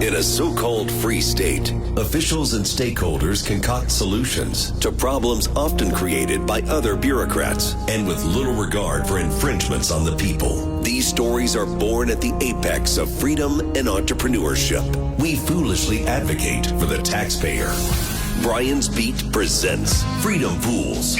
In a so-called free state, officials and stakeholders concoct solutions to problems often created by other bureaucrats and with little regard for infringements on the people. These stories are born at the apex of freedom and entrepreneurship. We foolishly advocate for the taxpayer. Brian's Beat presents Freedom Fools.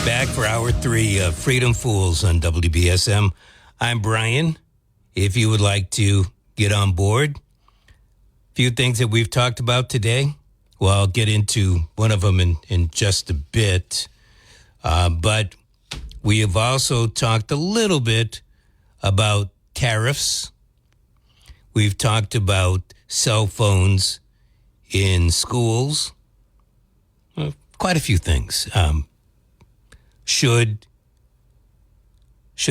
Back for hour 3 of Freedom Fools on WBSM. I'm Brian. If you would like to get on board, a few things that we've talked about today. Well, I'll get into one of them in just a bit. But we have also talked a little bit about tariffs. We've talked about cell phones in schools. Quite a few things. Should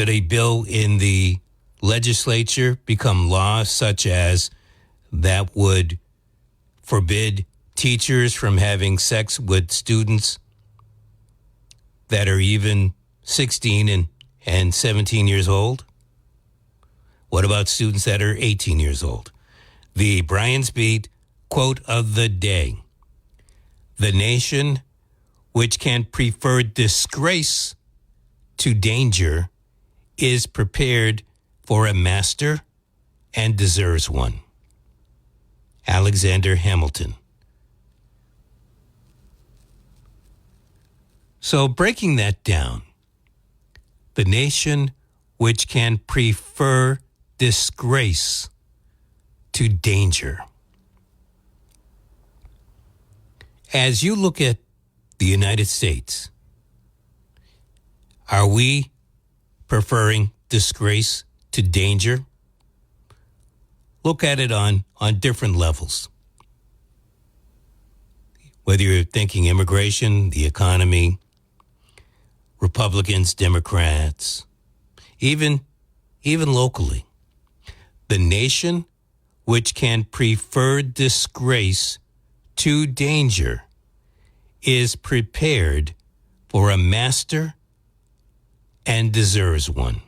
a bill in the legislature become law, such as that would forbid teachers from having sex with students that are even 16 and 17 years old? What about students that are 18 years old? The Brian's Beat quote of the day: "The nation which can prefer disgrace to danger is prepared for a master and deserves one." Alexander Hamilton. So breaking that down, the nation which can prefer disgrace to danger. As you look at the United States, are we preferring disgrace to danger? Look at it on different levels. Whether you're thinking immigration, the economy, Republicans, Democrats, even locally. The nation which can prefer disgrace to danger is prepared for a master and deserves one.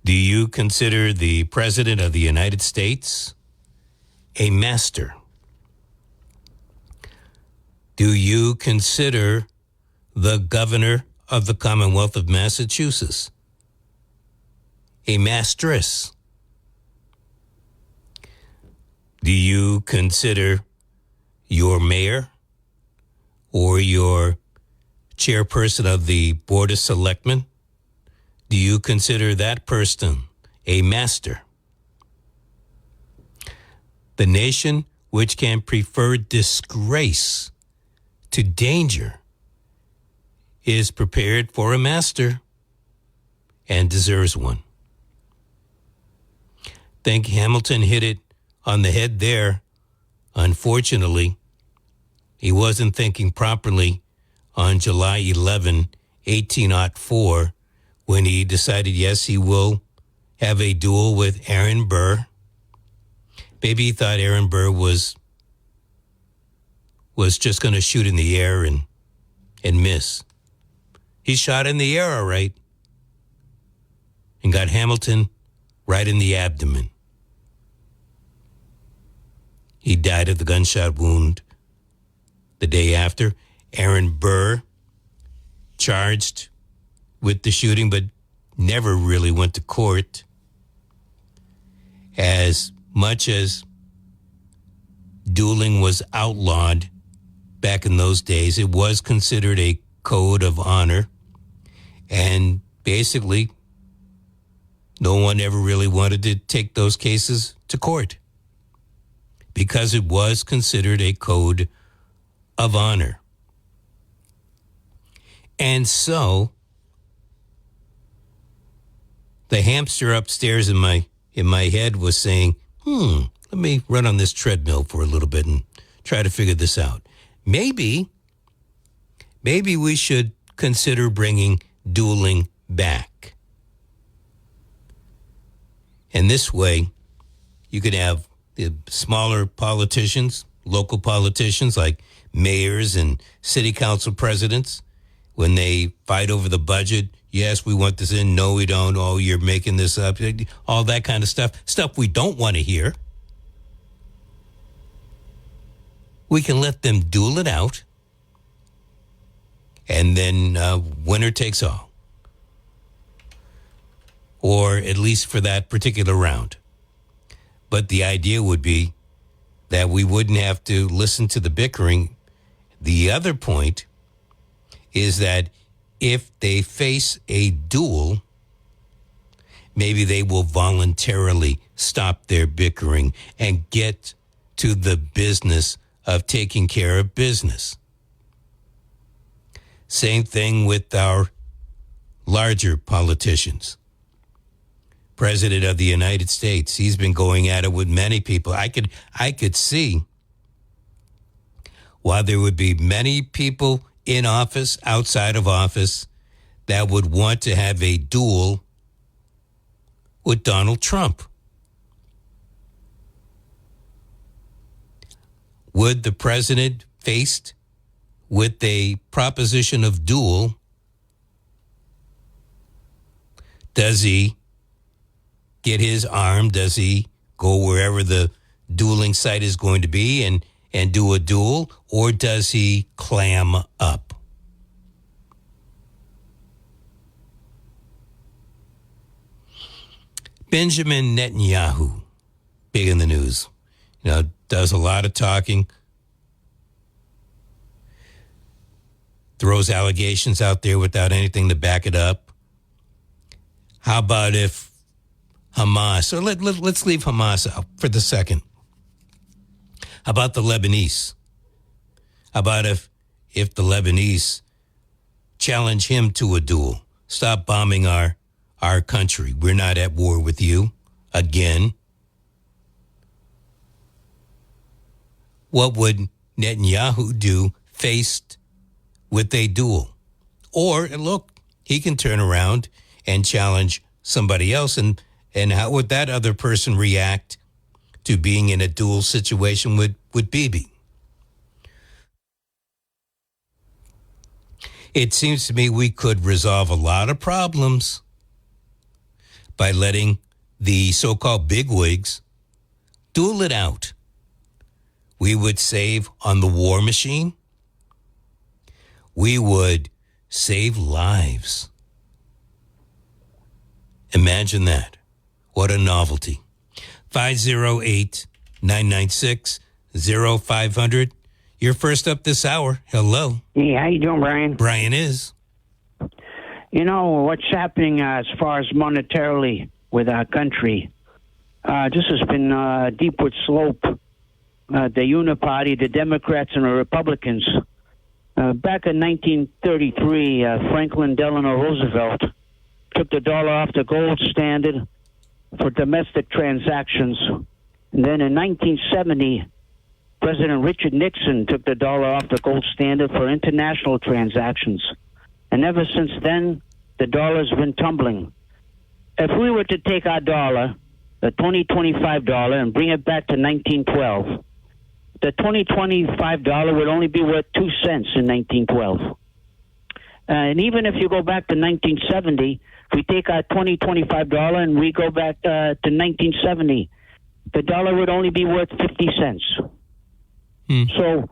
Do you consider the President of the United States a master? Do you consider the Governor of the Commonwealth of Massachusetts a mastress? Do you consider your mayor or your chairperson of the Board of Selectmen? Do you consider that person a master? The nation which can prefer disgrace to danger is prepared for a master and deserves one. I think Hamilton hit it on the head there. Unfortunately, he wasn't thinking properly on July 11, 1804, when he decided, yes, he will have a duel with Aaron Burr. Maybe he thought Aaron Burr was just going to shoot in the air and miss. He shot in the air, all right, and got Hamilton right in the abdomen. He died of the gunshot wound the day after. Aaron Burr charged with the shooting, but never really went to court. As much as dueling was outlawed back in those days, it was considered a code of honor. And basically, no one ever really wanted to take those cases to court because it was considered a code of honor. And so the hamster upstairs in my head was saying, let me run on this treadmill for a little bit and try to figure this out. Maybe we should consider bringing dueling back. And this way, you could have the smaller politicians, local politicians like mayors and city council presidents, when they fight over the budget. Yes, we want this in. No, we don't. Oh, you're making this up. All that kind of stuff we don't want to hear. We can let them duel it out, and then winner takes all. Or at least for that particular round. But the idea would be that we wouldn't have to listen to the bickering. The other point is that if they face a duel, maybe they will voluntarily stop their bickering and get to the business of taking care of business. Same thing with our larger politicians. President of the United States, he's been going at it with many people. I could see why there would be many people in office, outside of office, that would want to have a duel with Donald Trump. Would the president, faced with a proposition of duel, does he get his arm? Does he go wherever the dueling site is going to be and do a duel? Or does he clam up? Benjamin Netanyahu, big in the news, does a lot of talking, throws allegations out there without anything to back it up. How about if Hamas, or let's leave Hamas out for the second. How about the Lebanese? How about if the Lebanese challenge him to a duel? Stop bombing our country. We're not at war with you again. What would Netanyahu do faced with a duel? Or, look, he can turn around and challenge somebody else, and how would that other person react to being in a duel situation with Bibi? It seems to me we could resolve a lot of problems by letting the so-called bigwigs duel it out. We would save on the war machine. We would save lives. Imagine that. What a novelty. 508-996-0500. You're first up this hour. Hello. Hey, how you doing, Brian? Brian is. What's happening as far as monetarily with our country, this has been a deepward slope. The Uniparty, the Democrats, and the Republicans. Back in 1933, Franklin Delano Roosevelt took the dollar off the gold standard for domestic transactions. And then in 1970, President Richard Nixon took the dollar off the gold standard for international transactions. And ever since then, the dollar's been tumbling. If we were to take our dollar, the 2025 dollar, and bring it back to 1912, the 2025 dollar would only be worth 2 cents in 1912. And even if you go back to 1970, if we take our 2025 dollar and we go back to 1970, the dollar would only be worth 50 cents. So,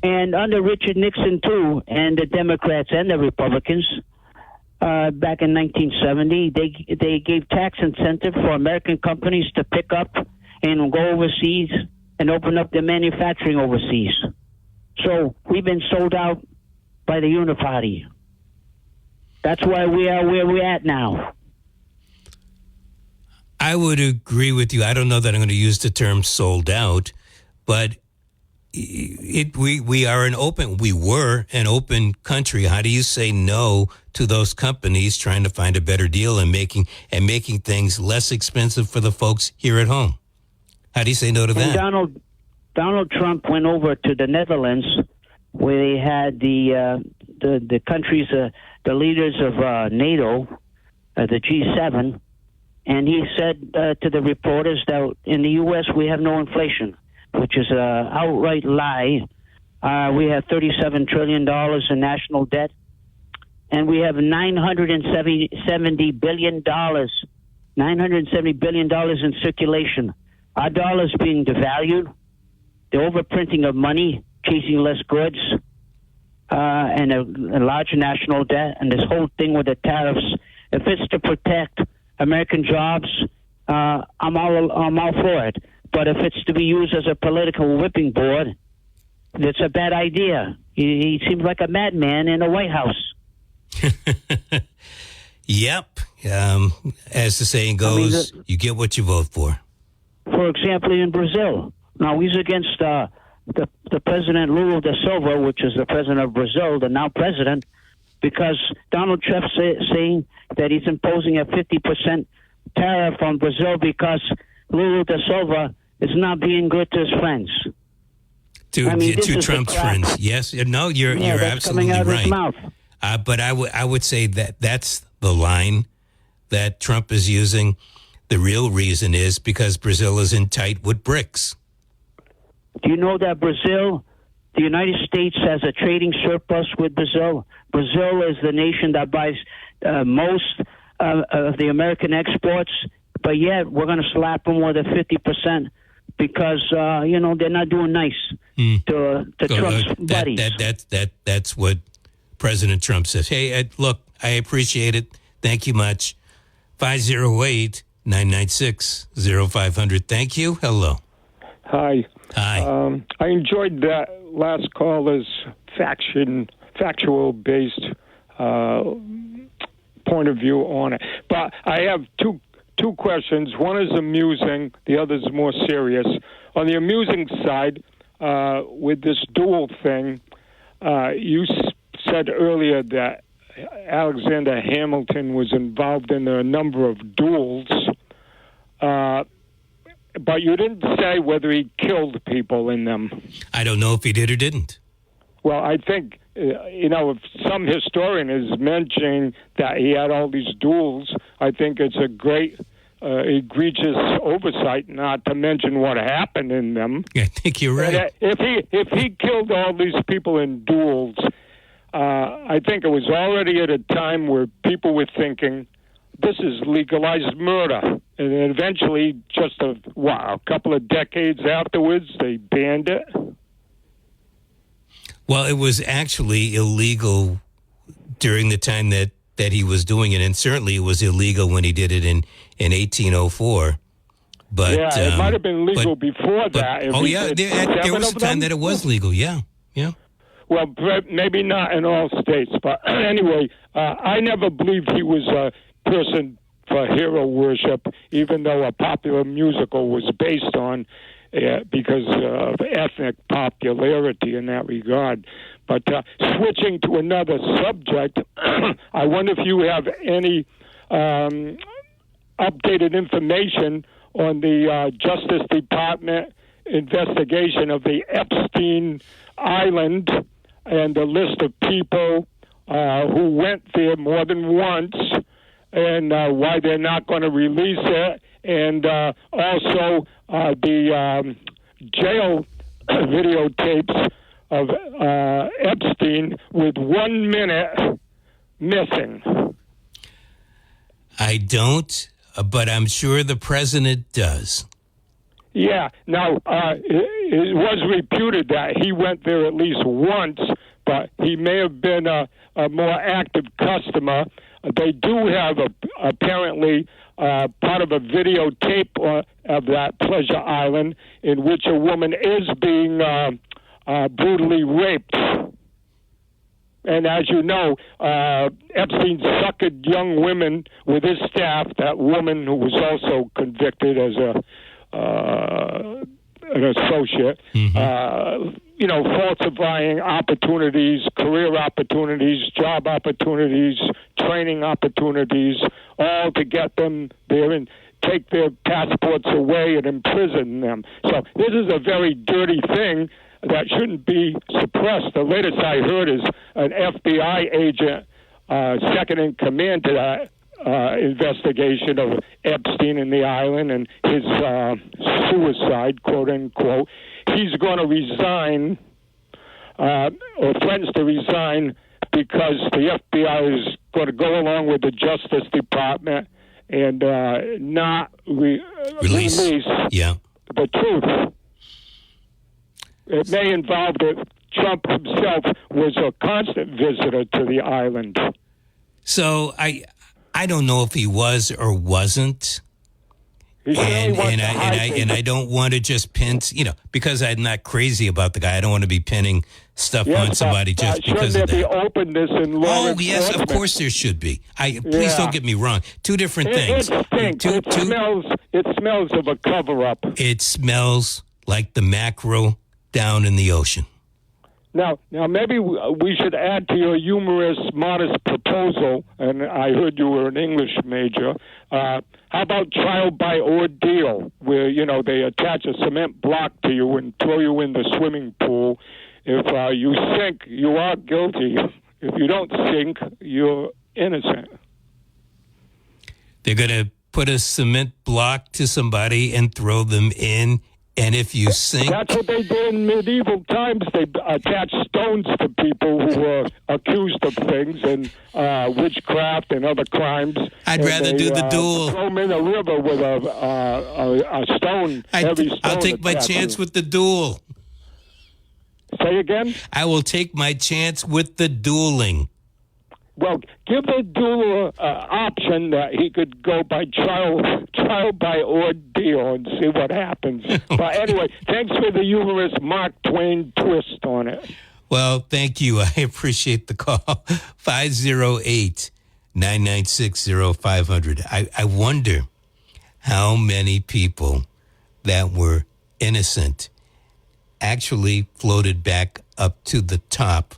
and under Richard Nixon, too, and the Democrats and the Republicans, back in 1970, they gave tax incentive for American companies to pick up and go overseas and open up their manufacturing overseas. So we've been sold out by the Uniparty. That's why we are where we're at now. I would agree with you. I don't know that I'm going to use the term sold out, but we were an open country. How do you say no to those companies trying to find a better deal and making things less expensive for the folks here at home? How do you say no to that? Donald Trump went over to the Netherlands, where they had the countries, the leaders of NATO, the G7, and he said to the reporters that in the U.S. we have no inflation, which is an outright lie. We have $37 trillion in national debt, and we have $970 billion in circulation. Our dollar's being devalued. The overprinting of money, chasing less goods, and a large national debt, and this whole thing with the tariffs. If it's to protect American jobs, I'm all for it. But if it's to be used as a political whipping board, it's a bad idea. He seems like a madman in the White House. Yep. As the saying goes, you get what you vote for. For example, in Brazil, now he's against the President Lula da Silva, which is the president of Brazil, the now president, because Donald Trump saying that he's imposing a 50% tariff on Brazil because Lula da Silva is not being good to his friends. To Trump's friends. Yes. No, you're absolutely coming out right. Of his mouth. But I would say that's the line that Trump is using. The real reason is because Brazil is in tight with BRICS. Do you know that the United States has a trading surplus with Brazil? Brazil is the nation that buys most of the American exports, but yet we're going to slap them with a 50% because, they're not doing nice to Trump's buddies. That's what President Trump says. Hey, look, I appreciate it. Thank you much. 508-996-0500. Thank you. Hello. Hi. Hi. I enjoyed that last caller's factual-based point of view on it. But I have two questions. One is amusing. The other is more serious. On the amusing side, with this duel thing, you said earlier that Alexander Hamilton was involved in a number of duels, but you didn't say whether he killed people in them. I don't know if he did or didn't. Well, I think, if some historian is mentioning that he had all these duels, I think it's a great egregious oversight not to mention what happened in them. Yeah, I think you're right. If he killed all these people in duels, I think it was already at a time where people were thinking, this is legalized murder. And then eventually, just a couple of decades afterwards, they banned it. Well, it was actually illegal during the time that he was doing it, and certainly it was illegal when he did it in 1804. But yeah, it might have been legal before that. There was a time that it was legal. Yeah. Well, maybe not in all states, but anyway, I never believed he was a person for hero worship, even though a popular musical was based on because of ethnic popularity in that regard. But switching to another subject, I wonder if you have any updated information on the Justice Department investigation of the Epstein Island and the list of people who went there more than once, and why they're not going to release it, and also the jail videotapes of Epstein with 1 minute missing. I don't, but I'm sure the president does. Yeah. Now, it was reputed that he went there at least once, but he may have been a more active customer. They do have apparently part of a videotape of that pleasure island in which a woman is being brutally raped. And as you know, Epstein suckered young women with his staff. That woman who was also convicted as an associate, falsifying opportunities, career opportunities, job opportunities, training opportunities, all to get them there. And take their passports away and imprison them. So this is a very dirty thing that shouldn't be suppressed. The latest I heard is an FBI agent, second in command to that investigation of Epstein and the island and his suicide, quote unquote. He's going to resign, or threatens to resign, because the FBI is going to go along with the Justice Department and not release the truth. It may involve that Trump himself was a constant visitor to the island. So I don't know if he was or wasn't. And I don't want to just pin, because I'm not crazy about the guy. I don't want to be pinning stuff on somebody just because of that. Should there be openness in law enforcement? Yes, of course there should be. Please don't get me wrong. Two different things. It stinks. It smells of a cover-up. It smells like the mackerel down in the ocean. Now, maybe we should add to your humorous, modest proposal, and I heard you were an English major. How about trial by ordeal, where, they attach a cement block to you and throw you in the swimming pool. If you sink, you are guilty. If you don't sink, you're innocent. They're going to put a cement block to somebody and throw them in. And if you sink... That's what they did in medieval times. They attached stones to people who were accused of things and witchcraft and other crimes. I'd rather do the duel. Throw them in a river with a stone, heavy stone. I'll take my chance with the duel. Say again? I will take my chance with the dueling. Well, give the dueler option that he could go by trial by ordeal and see what happens. But anyway, thanks for the humorous Mark Twain twist on it. Well, thank you. I appreciate the call. 508-996-0500. I wonder how many people that were innocent actually floated back up to the top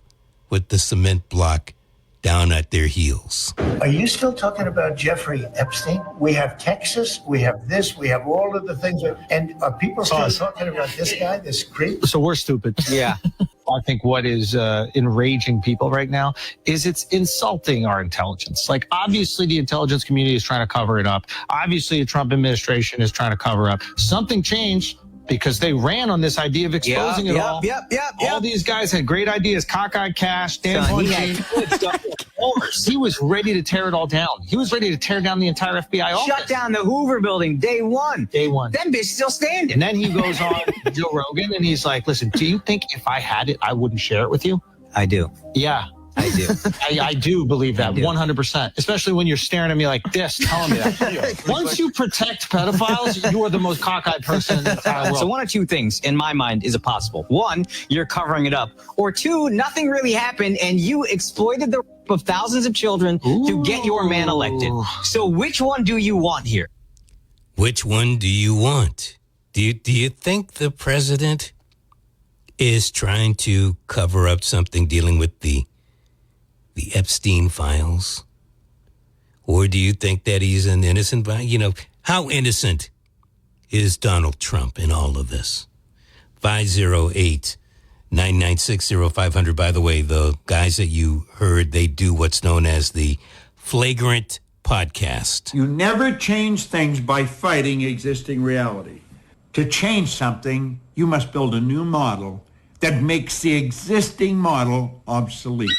with the cement block down at their heels. Are you still talking about Jeffrey Epstein? We have Texas, we have this, we have all of the things. And are people still talking about this guy, this creep? So we're stupid. Yeah. I think what is enraging people right now is it's insulting our intelligence. Like, obviously, the intelligence community is trying to cover it up. Obviously, the Trump administration is trying to cover up. Something changed because they ran on this idea of exposing it all. All these guys had great ideas. Cockeyed Cash, Dan Bongine. He was ready to tear it all down. He was ready to tear down the entire FBI office. Shut down the Hoover building day one. Them bitches still standing. And then he goes on Joe Rogan and he's like, listen, do you think if I had it, I wouldn't share it with you? I do. Yeah. I do. I do believe that 100%, especially when you're staring at me like this, telling me that. Once you protect pedophiles, you are the most cockeyed person in the entire world. So one of two things, in my mind, is possible. One, you're covering it up. Or two, nothing really happened and you exploited the rape of thousands of children to get your man elected. So which one do you want here? Which one do you want? Do you think the president is trying to cover up something dealing with the Epstein files? Or do you think that he's an innocent? How innocent is Donald Trump in all of this? 508-996-0500. By the way, the guys that you heard, they do what's known as the Flagrant Podcast. You never change things by fighting existing reality. To change something, you must build a new model that makes the existing model obsolete.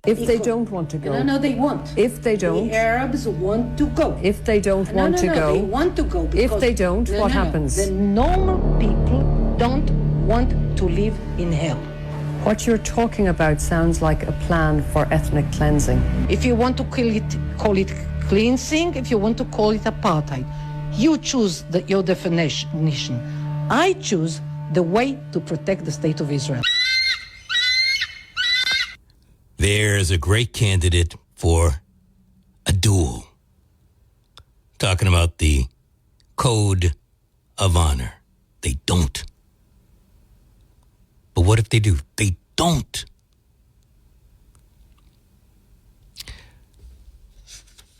If they don't want to go. No, they want. If they don't. The Arabs want to go. If they don't want to go. They want to go. If they don't, what happens? The normal people don't want to live in hell. What you're talking about sounds like a plan for ethnic cleansing. If you want to call it cleansing, if you want to call it apartheid, you choose your definition. I choose the way to protect the state of Israel. There's a great candidate for a duel. Talking about the code of honor. They don't. But what if they do? They don't.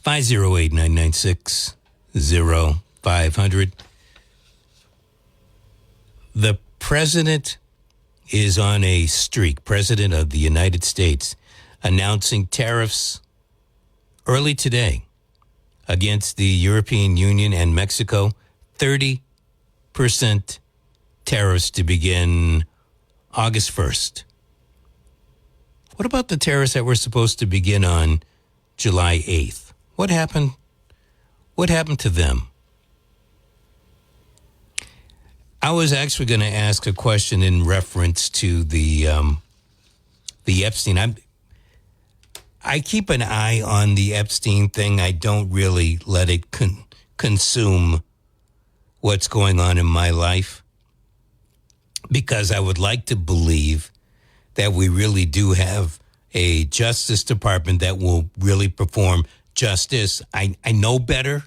508-996-0500. The president is on a streak, President of the United States, announcing tariffs early today against the European Union and Mexico, 30% tariffs to begin August 1st. What about the tariffs that were supposed to begin on July 8th? What happened? What happened to them? I was actually going to ask a question in reference to the Epstein. I keep an eye on the Epstein thing. I don't really let it consume what's going on in my life, because I would like to believe that we really do have a Justice Department that will really perform justice. I know better,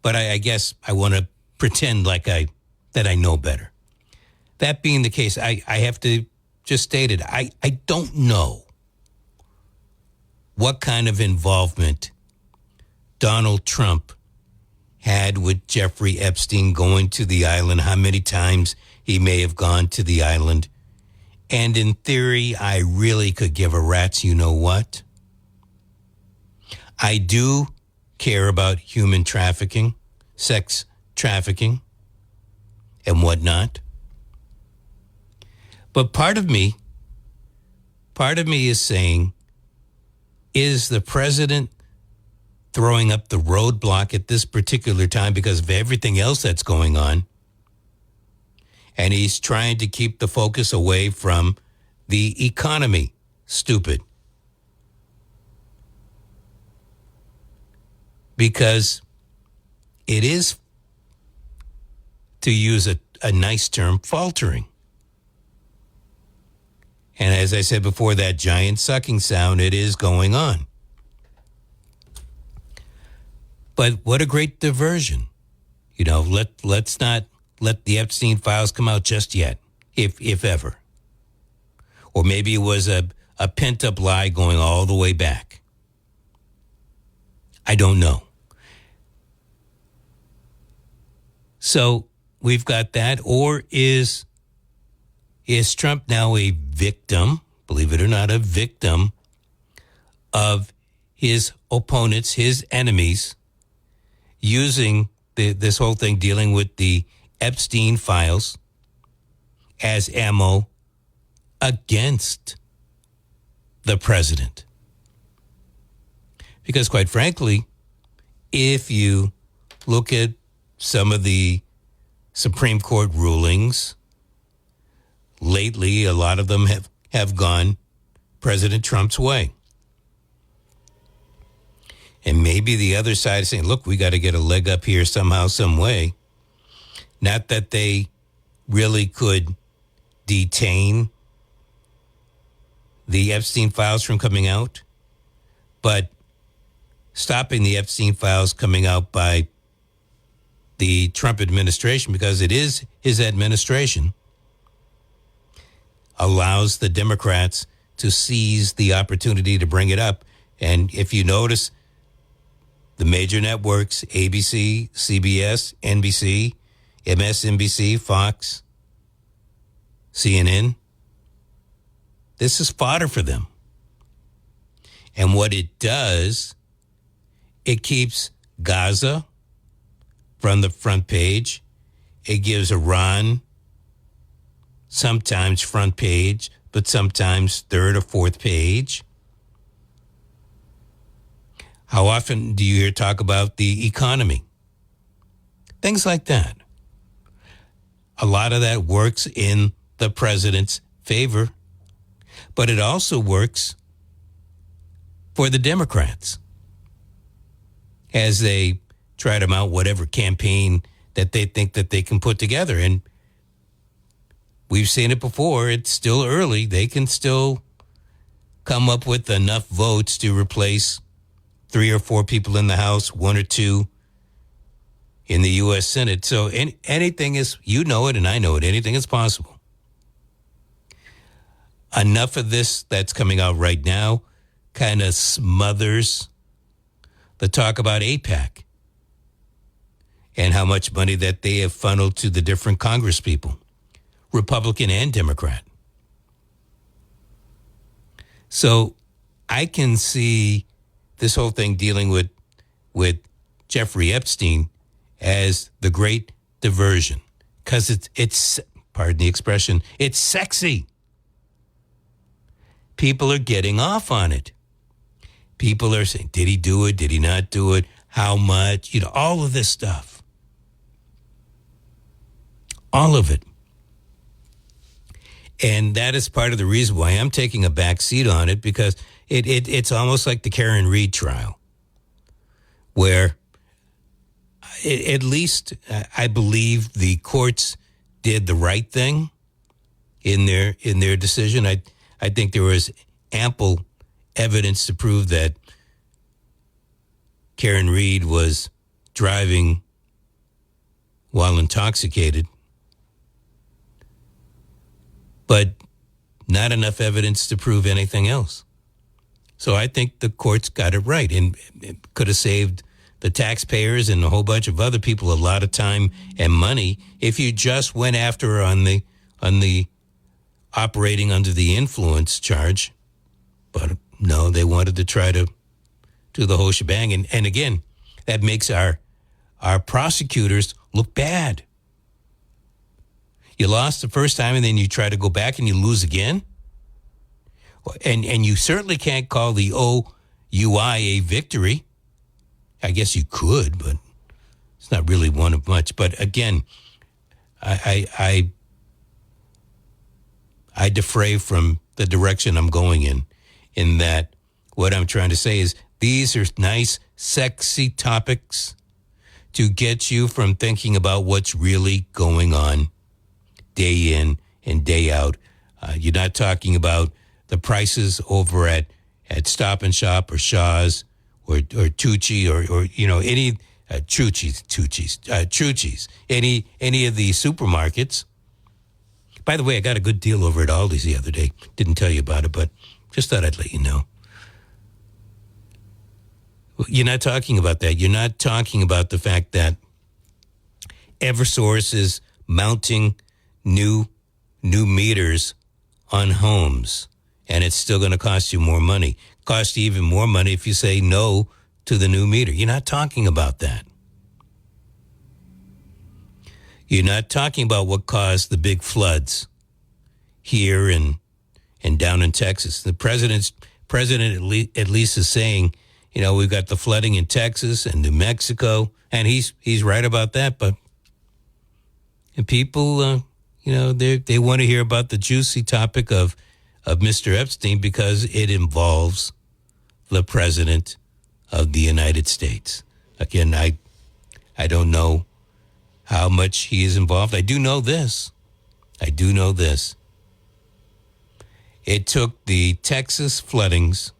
but I guess I want to pretend like that I know better. That being the case, I have to just state it. I don't know what kind of involvement Donald Trump had with Jeffrey Epstein going to the island, how many times he may have gone to the island. And in theory, I really could give a rat's you-know-what. I do care about human trafficking, sex trafficking, and whatnot. But part of me is saying, is the president throwing up the roadblock at this particular time because of everything else that's going on? And he's trying to keep the focus away from the economy. Stupid. Because it is, to use a nice term, faltering. And as I said before, that giant sucking sound, it is going on. But what a great diversion. You know, let's not let the Epstein files come out just yet, if ever. Or maybe it was a pent-up lie going all the way back. I don't know. So we've got that. Or is Trump now a victim, believe it or not, a victim of his opponents, his enemies, using this whole thing dealing with the Epstein files as ammo against the president? Because quite frankly, if you look at some of the Supreme Court rulings lately, a lot of them have gone President Trump's way. And maybe the other side is saying, look, we got to get a leg up here somehow, some way. Not that they really could detain the Epstein files from coming out, but stopping the Epstein files coming out by the Trump administration, because it is his administration, allows the Democrats to seize the opportunity to bring it up. And if you notice, the major networks, ABC, CBS, NBC, MSNBC, Fox, CNN, this is fodder for them. And what it does, it keeps Gaza from the front page. It gives Iran sometimes front page, but sometimes third or fourth page. How often do you hear talk about the economy? Things like that. A lot of that works in the president's favor, but it also works for the Democrats as they try to mount whatever campaign that they think that they can put together. And we've seen it before. It's still early. They can still come up with enough votes to replace 3 or 4 people in the House, 1 or 2 in the U.S. Senate. So anything is, you know it and I know it, anything is possible. Enough of this that's coming out right now kind of smothers the talk about AIPAC and how much money that they have funneled to the different Congress people, Republican and Democrat. So I can see this whole thing dealing with Jeffrey Epstein as the great diversion, because it's pardon the expression, it's sexy. People are getting off on it. People are saying, did he do it? Did he not do it? How much? You know, all of this stuff. All of it. And that is part of the reason why I'm taking a back seat on it, because it's almost like the Karen Reed trial, where at least I believe the courts did the right thing in their decision. I think there was ample evidence to prove that Karen Reed was driving while intoxicated, but not enough evidence to prove anything else. So I think the courts got it right, and it could have saved the taxpayers and a whole bunch of other people a lot of time and money if you just went after her on the operating under the influence charge. But no, they wanted to try to do the whole shebang. And again, that makes our prosecutors look bad. You lost the first time and then you try to go back and you lose again. And you certainly can't call the OUI a victory. I guess you could, but it's not really one of much. But again, I defray from the direction I'm going in that what I'm trying to say is these are nice, sexy topics to get you from thinking about what's really going on day in and day out. You're not talking about the prices over at Stop and Shop or Shaw's or Tucci or you know, any Trucci's, any of the supermarkets. By the way, I got a good deal over at Aldi's the other day. Didn't tell you about it, but just thought I'd let you know. You're not talking about that. You're not talking about the fact that Eversource is mounting new meters on homes, and it's still going to cost you more money. Cost you even more money if you say no to the new meter. You're not talking about that. You're not talking about what caused the big floods here and down in Texas. The president at least is saying, you know, we've got the flooding in Texas and New Mexico, and he's right about that. But and people, you know, they want to hear about the juicy topic of Mr. Epstein because it involves the president of the United States. Again, I don't know how much he is involved. I do know this. It took the Texas floodings,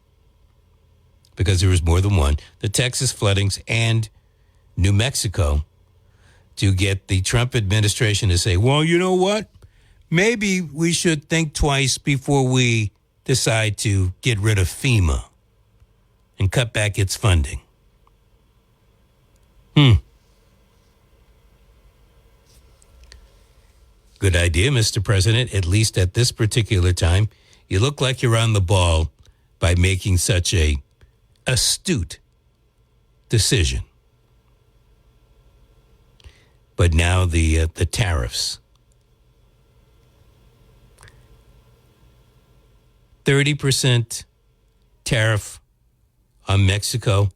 because there was more than one, the Texas floodings and New Mexico to get the Trump administration to say, well, you know what? Maybe we should think twice before we decide to get rid of FEMA and cut back its funding. Good idea, Mr. President. At least at this particular time, you look like you're on the ball by making such a astute decision. But now the tariffs. 30% tariff on Mexico,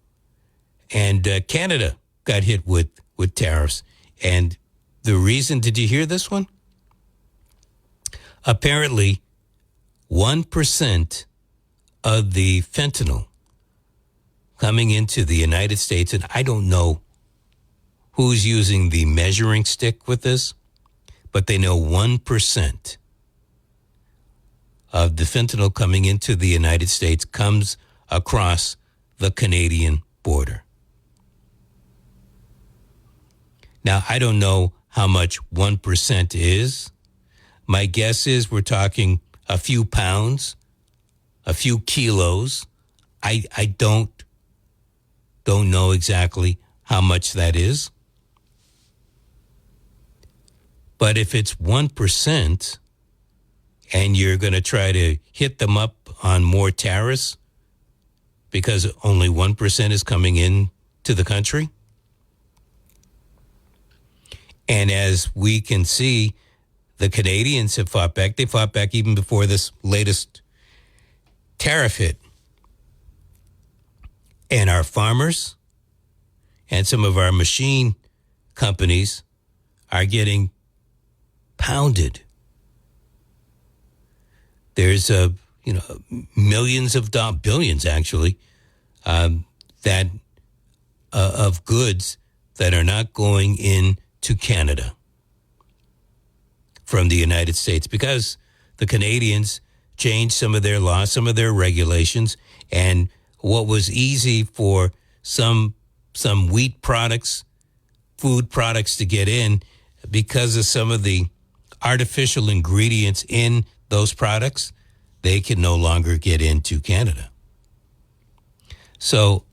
and Canada got hit with tariffs. And the reason, did you hear this one? Apparently, 1% of the fentanyl coming into the United States, and I don't know who's using the measuring stick with this, but they know 1% of the fentanyl coming into the United States comes across the Canadian border. Now, I don't know how much 1% is. My guess is we're talking a few pounds, a few kilos. I don't Don't know exactly how much that is. But if it's 1% and you're going to try to hit them up on more tariffs because only 1% is coming in to the country. And as we can see, the Canadians have fought back. They fought back even before this latest tariff hit. And our farmers and some of our machine companies are getting pounded. There's millions of billions actually that of goods that are not going into Canada from the United States because the Canadians changed some of their laws, some of their regulations, and what was easy for some wheat products, food products to get in because of some of the artificial ingredients in those products, they can no longer get into Canada. So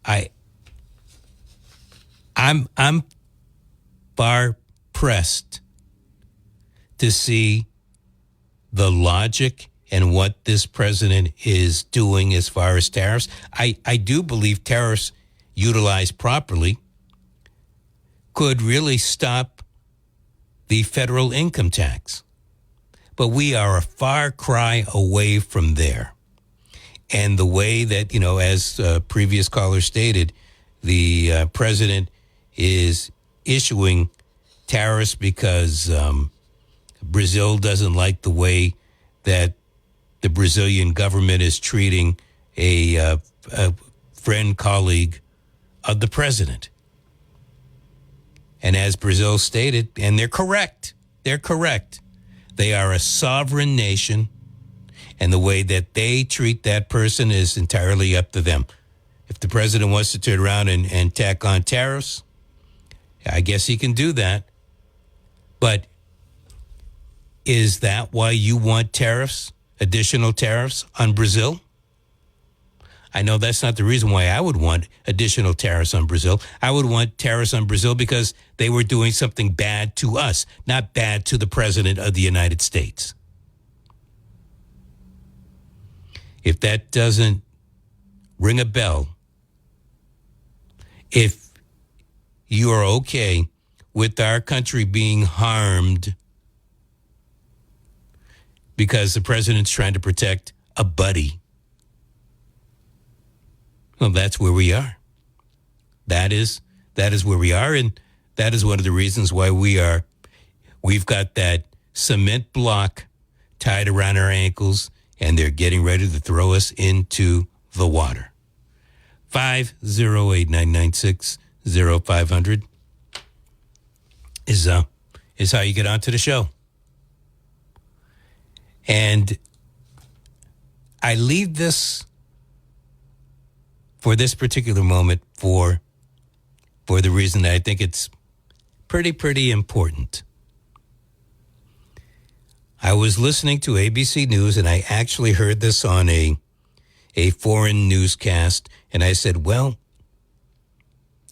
I'm far pressed to see the logic and what this president is doing as far as tariffs. I do believe tariffs utilized properly could really stop the federal income tax. But we are a far cry away from there. And the way that, as previous caller stated, the president is issuing tariffs because Brazil doesn't like the way that the Brazilian government is treating a friend, colleague of the president. And as Brazil stated, and they're correct, they are a sovereign nation, and the way that they treat that person is entirely up to them. If the president wants to turn around and tack on tariffs, I guess he can do that. But is that why you want tariffs, additional tariffs on Brazil? I know that's not the reason why I would want additional tariffs on Brazil. I would want tariffs on Brazil because they were doing something bad to us, not bad to the president of the United States. If that doesn't ring a bell, if you are okay with our country being harmed because the president's trying to protect a buddy, well, that's where we are. That is where we are, and that is one of the reasons why we've got that cement block tied around our ankles, and they're getting ready to throw us into the water. 508-996-0500 is how you get onto the show. And I leave this for this particular moment for the reason that I think it's pretty important. I was listening to ABC News, and I actually heard this on a foreign newscast, and I said, well,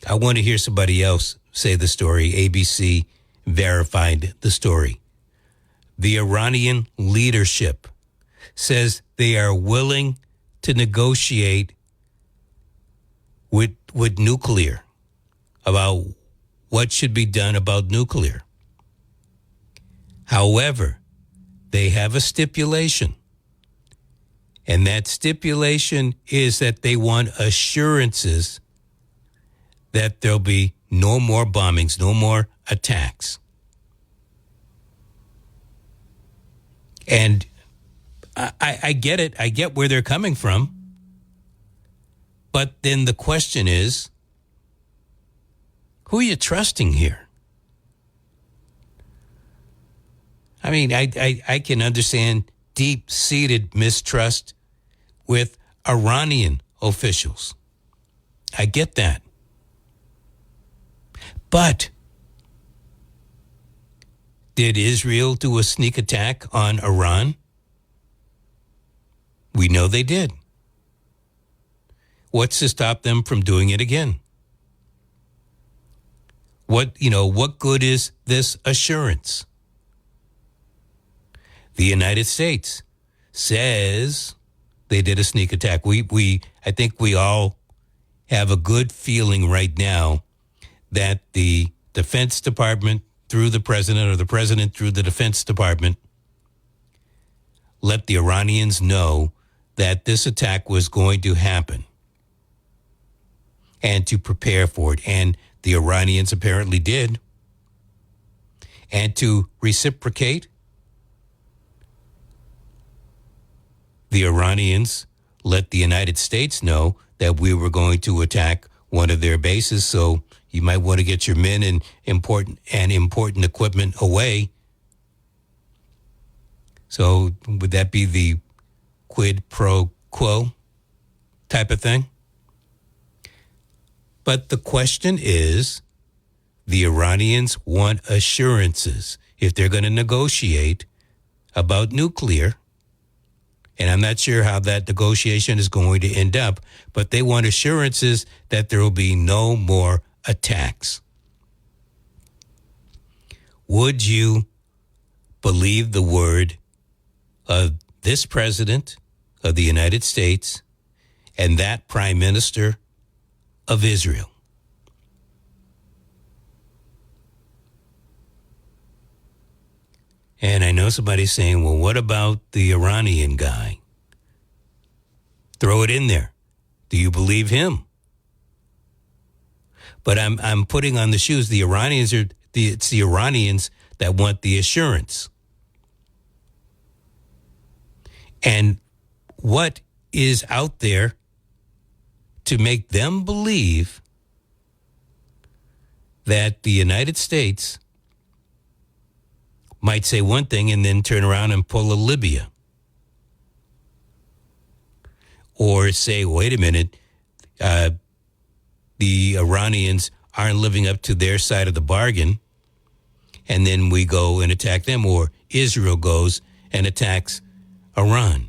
I want to hear somebody else say the story. ABC verified the story. The Iranian leadership says they are willing to negotiate with nuclear, about what should be done about nuclear. However, they have a stipulation, and that stipulation is that they want assurances that there'll be no more bombings, no more attacks. And I get it. I get where they're coming from. But then the question is, who are you trusting here? I mean, I can understand deep-seated mistrust with Iranian officials. I get that. But did Israel do a sneak attack on Iran? We know they did. What's to stop them from doing it again? What good is this assurance? The United States says they did a sneak attack. I think we all have a good feeling right now that the Defense Department through the president, or the president through the Defense Department, let the Iranians know that this attack was going to happen and to prepare for it. And the Iranians apparently did. And to reciprocate, the Iranians let the United States know that we were going to attack one of their bases. So you might want to get your men and important equipment away. So would that be the quid pro quo type of thing? But the question is, the Iranians want assurances if they're going to negotiate about nuclear. And I'm not sure how that negotiation is going to end up, but they want assurances that there will be no more attacks. Would you believe the word of this president of the United States and that prime minister of Israel? And I know somebody's saying, well, what about the Iranian guy? Throw it in there. Do you believe him? But I'm putting on the shoes. The Iranians it's the Iranians that want the assurance. And what is out there to make them believe that the United States might say one thing and then turn around and pull a Libya? Or say, wait a minute, the Iranians aren't living up to their side of the bargain, and then we go and attack them, or Israel goes and attacks Iran.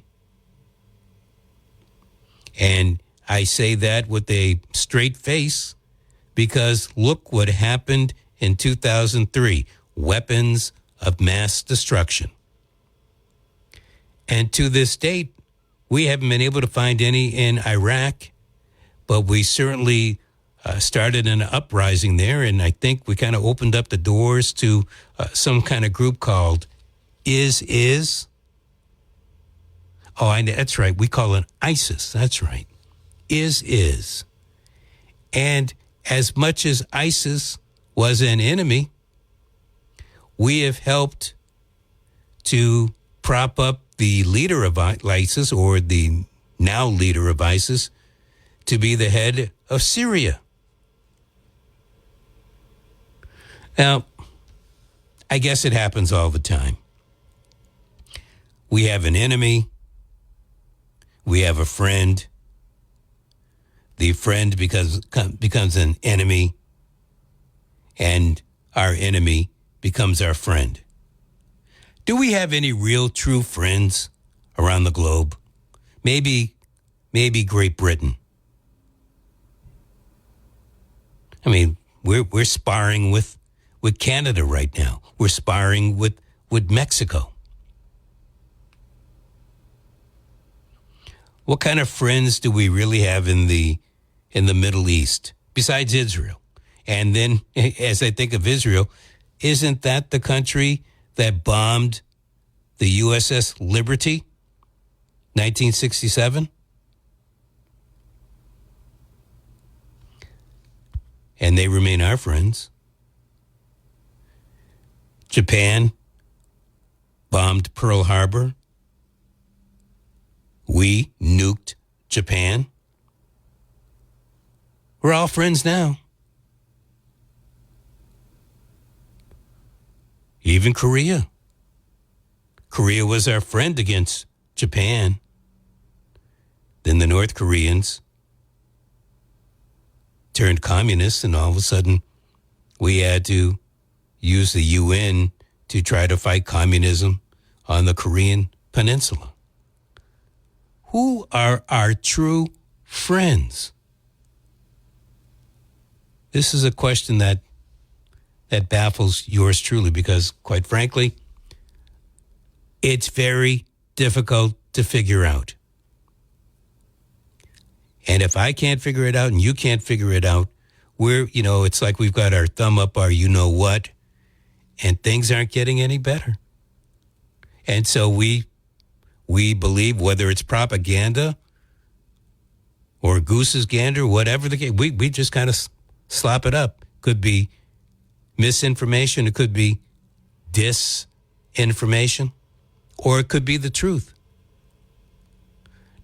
And I say that with a straight face because look what happened in 2003, weapons of mass destruction. And to this date, we haven't been able to find any in Iraq, but we certainly started an uprising there, and I think we kind of opened up the doors to some kind of group called ISIS. Oh, that's right. We call it ISIS. That's right. ISIS. And as much as ISIS was an enemy, we have helped to prop up the leader of ISIS, or the now leader of ISIS, to be the head of Syria. Now, I guess it happens all the time. We have an enemy. We have a friend. The friend becomes an enemy, and our enemy becomes our friend. Do we have any real true friends around the globe? Maybe Great Britain. I mean, we're sparring with Canada right now. We're sparring with Mexico. What kind of friends do we really have in the Middle East besides Israel? And then, as I think of Israel, isn't that the country that bombed the USS Liberty, 1967? And they remain our friends. Japan bombed Pearl Harbor. We nuked Japan. We're all friends now. Even Korea. Korea was our friend against Japan. Then the North Koreans turned communist, and all of a sudden we had to use the UN to try to fight communism on the Korean Peninsula. Who are our true friends? This is a question that that baffles yours truly because, quite frankly, it's very difficult to figure out. And if I can't figure it out and you can't figure it out, it's like we've got our thumb up our you-know-what, and things aren't getting any better. And so we believe, whether it's propaganda or goose's gander, whatever the case, we just kind of slop it up. Could be misinformation, it could be disinformation, or it could be the truth.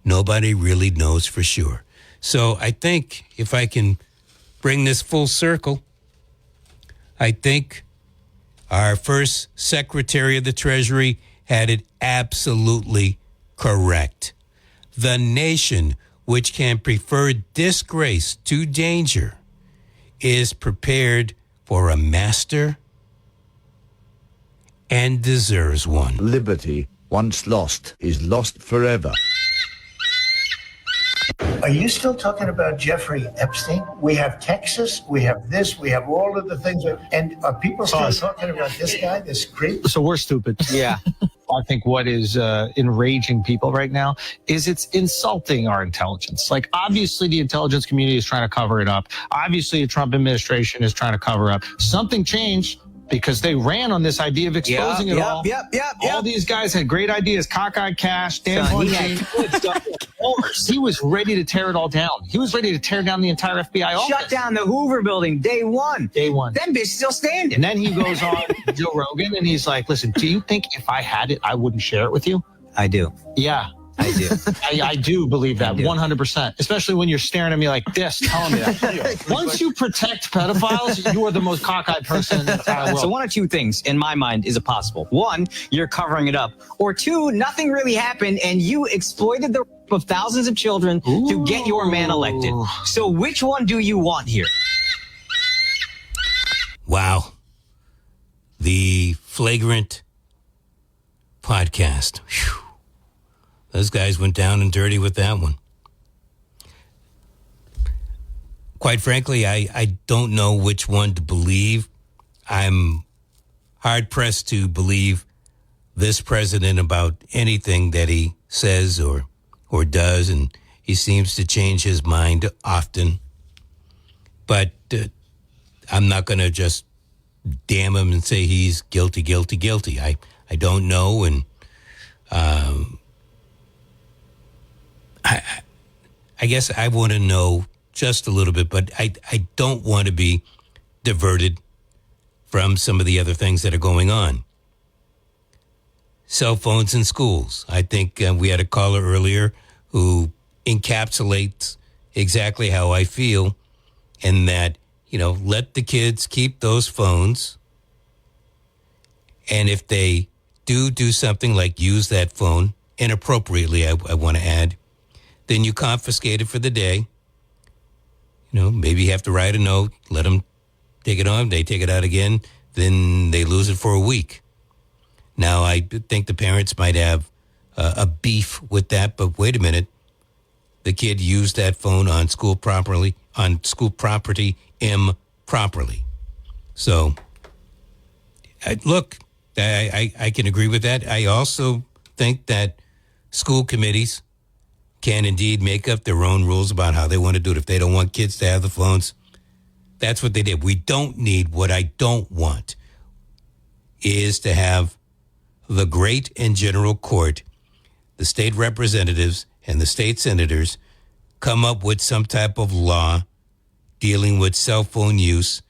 Nobody really knows for sure. So I think if I can bring this full circle, I think our first Secretary of the Treasury had it absolutely correct. The nation, which can prefer disgrace to danger, is prepared for a master and deserves one. Liberty, once lost, is lost forever. Are you still talking about Jeffrey Epstein? We have Texas, we have this, we have all of the things. And are people still talking about this guy, this creep? So we're stupid. Yeah. I think what is enraging people right now is it's insulting our intelligence. Like, obviously, the intelligence community is trying to cover it up. Obviously, the Trump administration is trying to cover up. Something changed because they ran on this idea of exposing it all. All these guys had great ideas. Cockeyed Cash, Dan Bundy. He was ready to tear it all down. He was ready to tear down the entire FBI office. Shut down the Hoover building day one. Them bitches still standing. And then he goes on Joe Rogan and he's like, listen, do you think if I had it, I wouldn't share it with you? I do. Yeah. I do. I do believe that 100%, especially when you're staring at me like this, telling me that. Once you protect pedophiles, you are the most cockeyed person in the entire world. So one of two things, in my mind, is possible. One, you're covering it up. Or two, nothing really happened and you exploited the rape of thousands of children to get your man elected. So which one do you want here? Wow. The flagrant podcast. Whew. Those guys went down and dirty with that one. Quite frankly, I don't know which one to believe. I'm hard-pressed to believe this president about anything that he says or does, and he seems to change his mind often. But I'm not going to just damn him and say he's guilty. I don't know, and I guess I want to know just a little bit, but I don't want to be diverted from some of the other things that are going on. Cell phones in schools. I think we had a caller earlier who encapsulates exactly how I feel, and that, let the kids keep those phones. And if they do something like use that phone inappropriately, I want to add, then you confiscate it for the day. Maybe you have to write a note, let them take it on, they take it out again, then they lose it for a week. Now, I think the parents might have a beef with that, but wait a minute. The kid used that phone on school property improperly. So, look, I can agree with that. I also think that school committees can indeed make up their own rules about how they want to do it. If they don't want kids to have the phones, that's what they did. We don't need, what I don't want is to have the great and general court, the state representatives and the state senators come up with some type of law dealing with cell phone use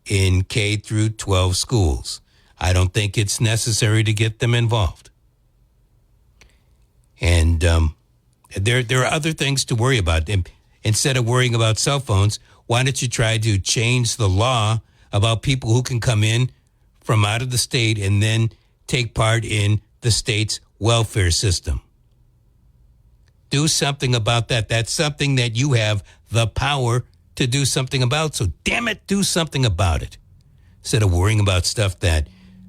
in K through 12 schools. I don't think it's necessary to get them involved. And there are other things to worry about. Instead of worrying about cell phones, why don't you try to change the law about people who can come in from out of the state and then take part in the state's welfare system? Do something about that. That's something that you have the power to do something about. So damn it, do something about it. Instead of worrying about stuff that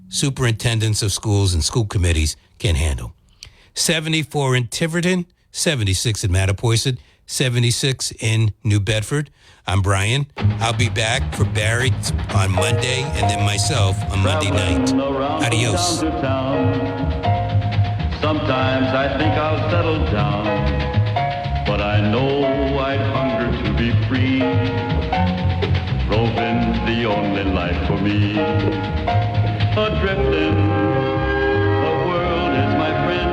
superintendents of schools and school committees can handle. 74 in Tiverton, 76 in Mattapoisett, 76 in New Bedford. I'm Brian. I'll be back for Barry on Monday and then myself on Monday night. Adios. Sometimes I think I'll settle down, but I know I'd hunger to be free. Roving's the only life for me. Adrift in the world is my friend.